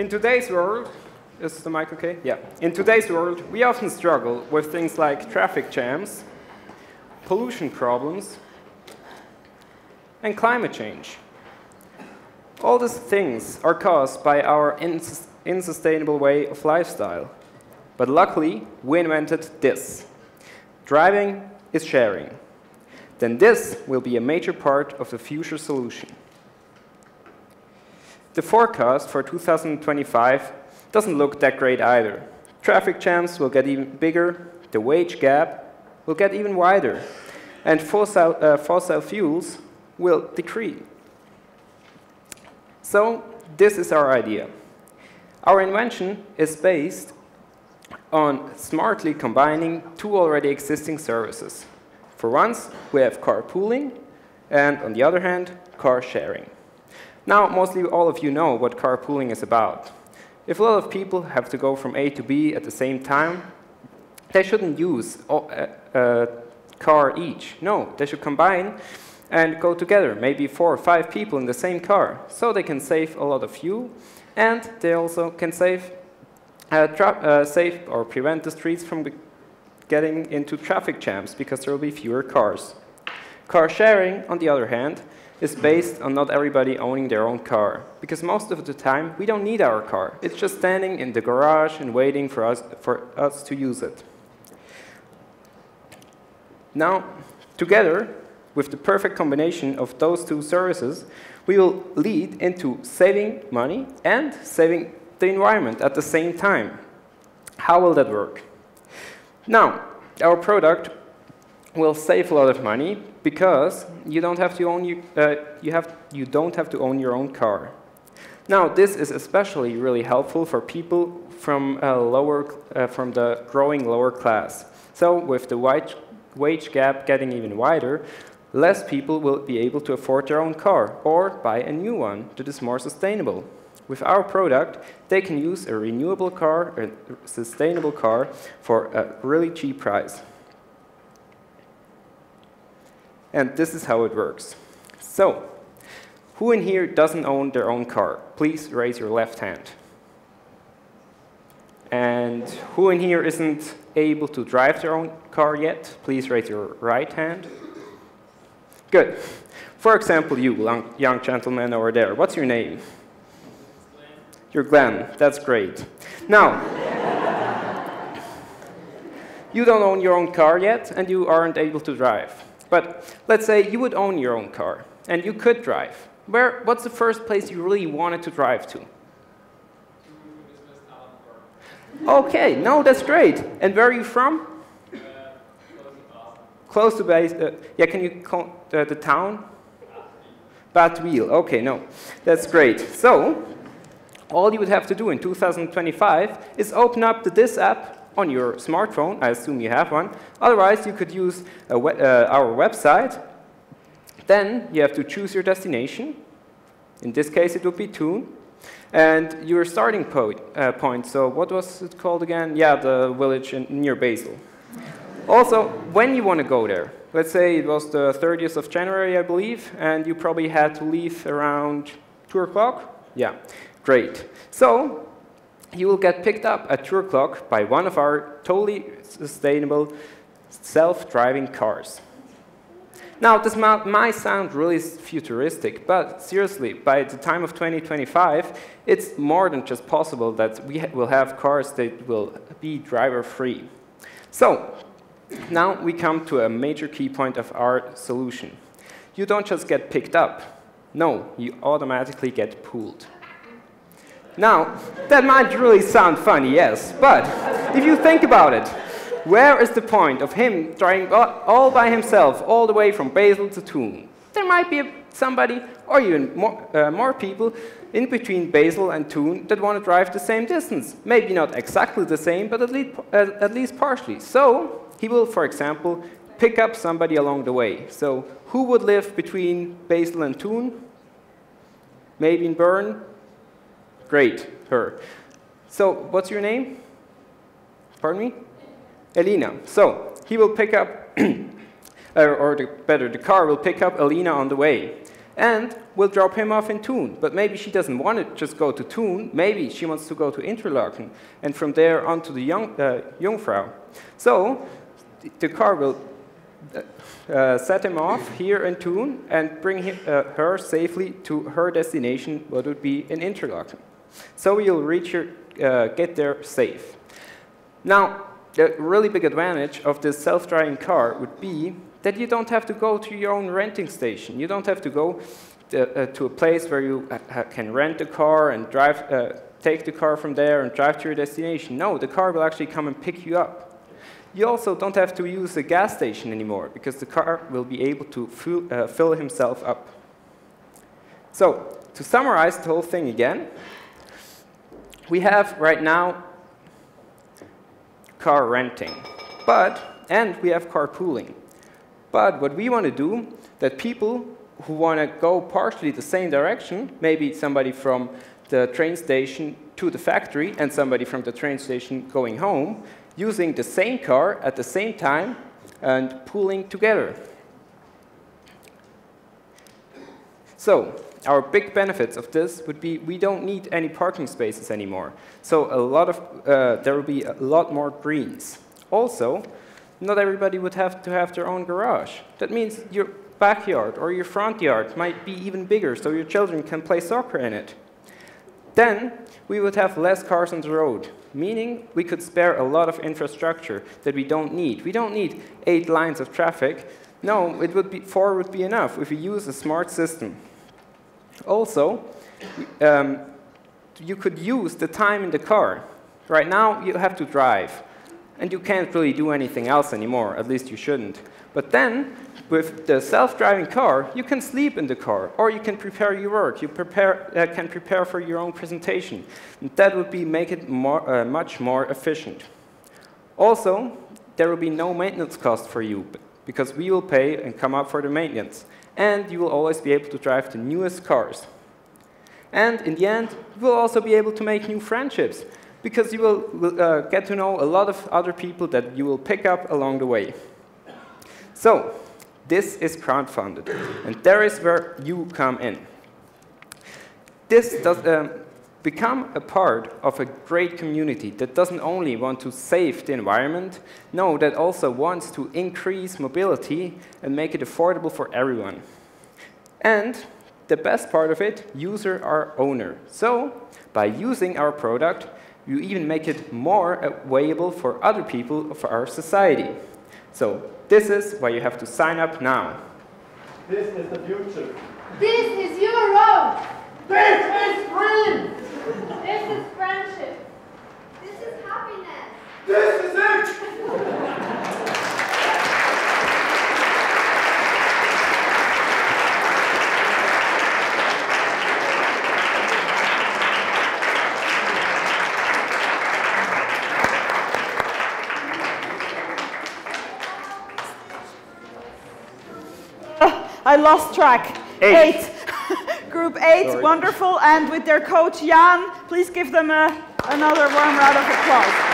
in today's world, is the mic okay? Yeah. In today's world, we often struggle with things like traffic jams, pollution problems, and climate change. All these things are caused by our unsustainable way of lifestyle. But luckily, we invented this. Driving is sharing. Then this will be a major part of the future solution. The forecast for 2025 doesn't look that great either. Traffic jams will get even bigger, the wage gap will get even wider, and fossil fuels will decrease. So this is our idea. Our invention is based on smartly combining two already existing services. For once, we have carpooling, and on the other hand, car sharing. Now, mostly all of you know what carpooling is about. If a lot of people have to go from A to B at the same time, they shouldn't use a car each. No, they should combine and go together, maybe 4 or 5 people in the same car. So they can save a lot of fuel, and they also can save or prevent the streets from getting into traffic jams because there will be fewer cars. Car sharing, on the other hand, is based on not everybody owning their own car, because most of the time we don't need our car. It's just standing in the garage and waiting for us to use it. Now, together, with the perfect combination of those two services, we will lead into saving money and saving the environment at the same time. How will that work? Now, our product will save a lot of money because you don't have to own your own car. Now, this is especially really helpful for people from the growing lower class. So, with the wage gap getting even wider, less people will be able to afford their own car or buy a new one that is more sustainable. With our product, they can use a renewable car, a sustainable car, for a really cheap price. And this is how it works. So, who in here doesn't own their own car? Please raise your left hand. And who in here isn't able to drive their own car yet? Please raise your right hand. Good. For example, you, young gentleman over there, what's your name? You're Glenn. That's great. Now, you don't own your own car yet, and you aren't able to drive. But let's say you would own your own car, and you could drive. What's the first place you really wanted to drive to? Okay, no, that's great. And where are you from? Close to base. Yeah, can you call the town? Bad Wheel. Okay, no, that's great. So, all you would have to do in 2025 is open up this app on your smartphone. I assume you have one. Otherwise, you could use our website. Then you have to choose your destination. In this case, it would be Thun. And your starting point. So what was it called again? Yeah, the village near Basel. Also, when you want to go there, let's say it was the 30th of January, I believe, and you probably had to leave around 2 o'clock. Yeah, great. So you will get picked up at 2 o'clock by one of our totally sustainable self-driving cars. Now, this might sound really futuristic, but seriously, by the time of 2025, it's more than just possible that we will have cars that will be driver-free. So, now we come to a major key point of our solution. You don't just get picked up. No, you automatically get pooled. Now, that might really sound funny, yes, but if you think about it, where is the point of him driving all by himself all the way from Basel to Thun? There might be somebody, or even more people, in between Basel and Thun that want to drive the same distance. Maybe not exactly the same, but at least partially. So, he will, for example, pick up somebody along the way. So, who would live between Basel and Thun? Maybe in Bern? Great, her. So, what's your name? Pardon me? Elena. So, he will pick up, the car will pick up Elena on the way. and we'll drop him off in Thun. But maybe she doesn't want to just go to Thun. Maybe she wants to go to Interlaken, and from there on to the Jungfrau. So the car will set him off here in Thun and bring her safely to her destination, what would be in Interlaken. So you'll get there safe. Now, the really big advantage of this self-driving car would be that you don't have to go to your own renting station. You don't have to go to a place where you can rent a car and take the car from there and drive to your destination. No, the car will actually come and pick you up. You also don't have to use a gas station anymore, because the car will be able to fill himself up. So, to summarize the whole thing again, we have right now car renting, and we have carpooling. But what we want to do, that people who want to go partially the same direction, maybe somebody from the train station to the factory and somebody from the train station going home, using the same car at the same time and pooling together. So, our big benefits of this would be we don't need any parking spaces anymore. So there will be a lot more greens. Also, not everybody would have to have their own garage. That means your backyard or your front yard might be even bigger, so your children can play soccer in it. Then we would have less cars on the road, meaning we could spare a lot of infrastructure that we don't need. We don't need 8 lines of traffic. No, 4 would be enough if we use a smart system. Also, you could use the time in the car. Right now, you have to drive, and you can't really do anything else anymore, at least you shouldn't. But then, with the self-driving car, you can sleep in the car, or you can prepare your work. You can prepare for your own presentation. And that would make it much more efficient. Also, there will be no maintenance cost for you, because we will pay and come up for the maintenance. And you will always be able to drive the newest cars. And in the end, you will also be able to make new friendships, because you will get to know a lot of other people that you will pick up along the way. So, this is crowdfunded, and there is where you come in. This does become a part of a great community that doesn't only want to save the environment, no, that also wants to increase mobility and make it affordable for everyone. And the best part of it, user are owner. So, by using our product, you even make it more available for other people of our society. So, this is why you have to sign up now. This is the future. This is your road. This is dream. This is friendship. This is happiness. This is it. I lost track. 8. Group 8, sorry. Wonderful. And with their coach, Jan, please give them another warm round of applause.